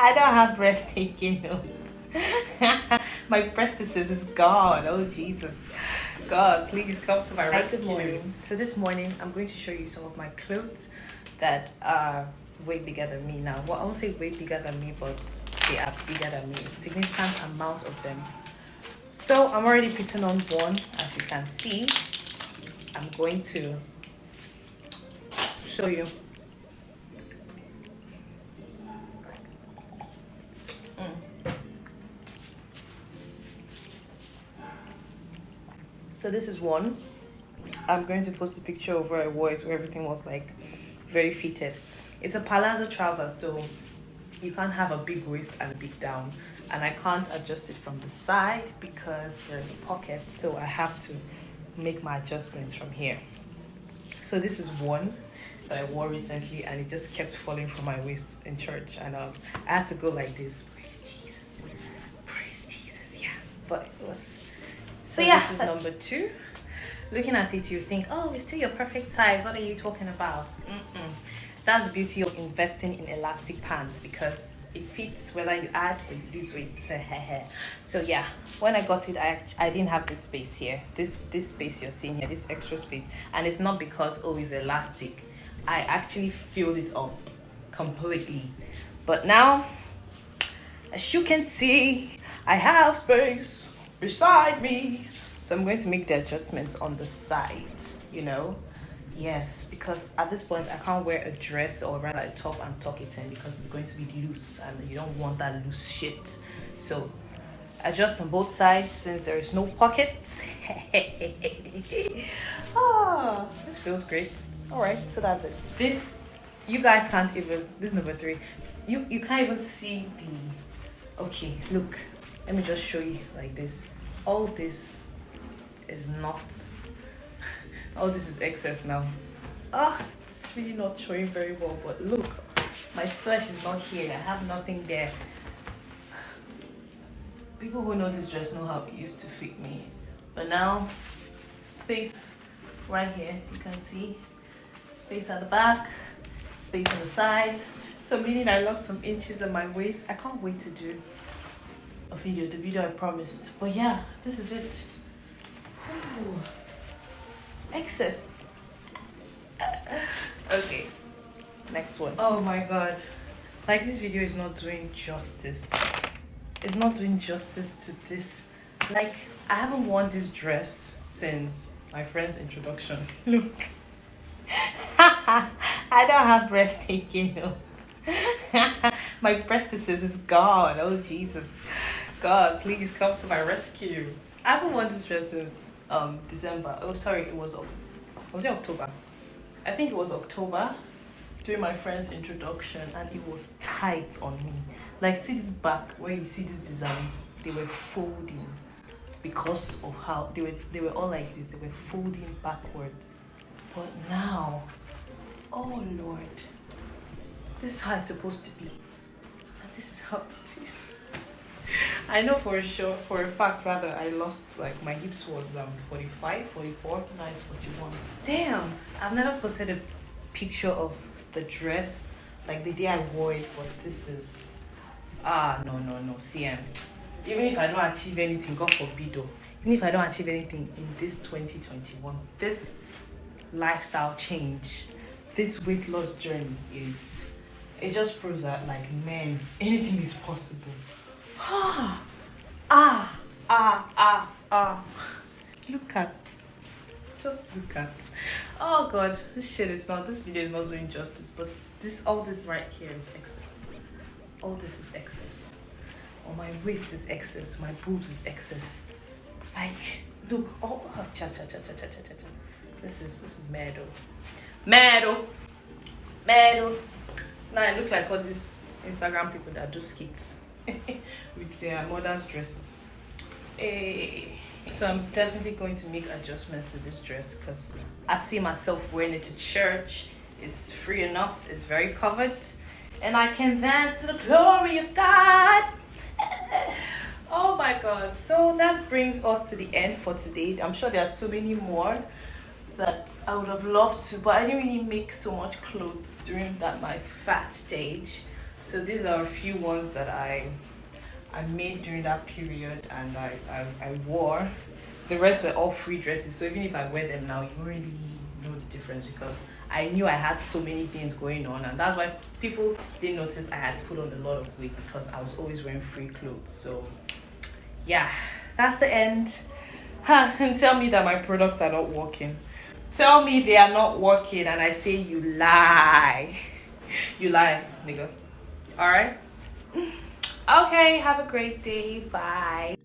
I don't have breast taking. My breasticles is gone. Oh Jesus. God, please come to my rescue. Good morning. So this morning I'm going to show you some of my clothes that are way bigger than me now. Well, I won't say way bigger than me, but they are bigger than me. A significant amount of them. So I'm already putting on one, as you can see. I'm going to show you. So this is one. I'm going to post a picture of where I wore it, where everything was like very fitted. It's a palazzo trouser, so you can't have a big waist and a big down. And I can't adjust it from the side because there's a pocket, so I have to make my adjustments from here. So this is one that I wore recently, and it just kept falling from my waist in church, and I had to go like this. Praise Jesus, yeah. But it was. So yeah, this is number 2. Looking at it, you think, oh, it's still your perfect size. What are you talking about? That's the beauty of investing in elastic pants, because it fits whether you add or you lose weight. So yeah, when I got it, I didn't have this space here. This space you're seeing here, this extra space. And it's not because, oh, it's elastic. I actually filled it up completely. But now, as you can see, I have space beside me. So I'm going to make the adjustments on the side, you know. Yes, because at this point I can't wear a dress or rather a top and tuck it in because it's going to be loose and you don't want that loose shit. So adjust on both sides since there is no pockets. Oh, this feels great. All right, so that's it. This, you guys can't even, this is number 3. You can't even see the, okay, look, let me just show you like this. All this is not, all this is excess now. It's really not showing very well, but look, my flesh is not here. I have nothing there. People who know this dress know how it used to fit me, but now space right here, you can see space at the back, space on the side, so meaning I lost some inches on my waist. I can't wait to do a video, the video I promised. But yeah, this is it. Ooh. Excess. Okay, next one. Oh my god, like this video is not doing justice. It's not doing justice to this. Like, I haven't worn this dress since my friend's introduction. Look. I don't have breast taking. My breasticles is gone. Oh Jesus. God, please come to my rescue. I haven't worn this dress since December. Oh sorry, it was October? I think it was October during my friend's introduction, and it was tight on me. Like, see this back where you see these designs, they were folding because of how they were all like this. They were folding backwards. But now, oh Lord, this is how it's supposed to be, and this is how it is. I know for a fact rather, I lost, like, my hips was 45, 44, now it's 41. Damn, I've never posted a picture of the dress like the day I wore it, but this is, no, CM. Even if I don't achieve anything, God forbid though, even if I don't achieve anything in this 2021, this lifestyle change, this weight loss journey it just proves that, like, man, anything is possible. Look at, just look at. Oh god, this video is not doing justice, but all this right here is excess. All this is excess. Oh, my waist is excess, my boobs is excess. Like, look, cha. This is mad. Now I look like all these Instagram people that do skits with their mother's dresses. Hey. So I'm definitely going to make adjustments to this dress because I see myself wearing it to church. It's free enough, it's very covered, and I can dance to the glory of God. Oh my god. So that brings us to the end for today. I'm sure there are so many more that I would have loved to, but I didn't really make so much clothes during my fat stage. So these are a few ones that I made during that period, and I wore. The rest were all free dresses, so even if I wear them now, you won't really know the difference, because I knew I had so many things going on, and that's why people didn't notice I had put on a lot of weight, because I was always wearing free clothes. So yeah, that's the end. And tell me that my products are not working. Tell me they are not working, and I say you lie. You lie, nigga. All right. Okay, have a great day. Bye.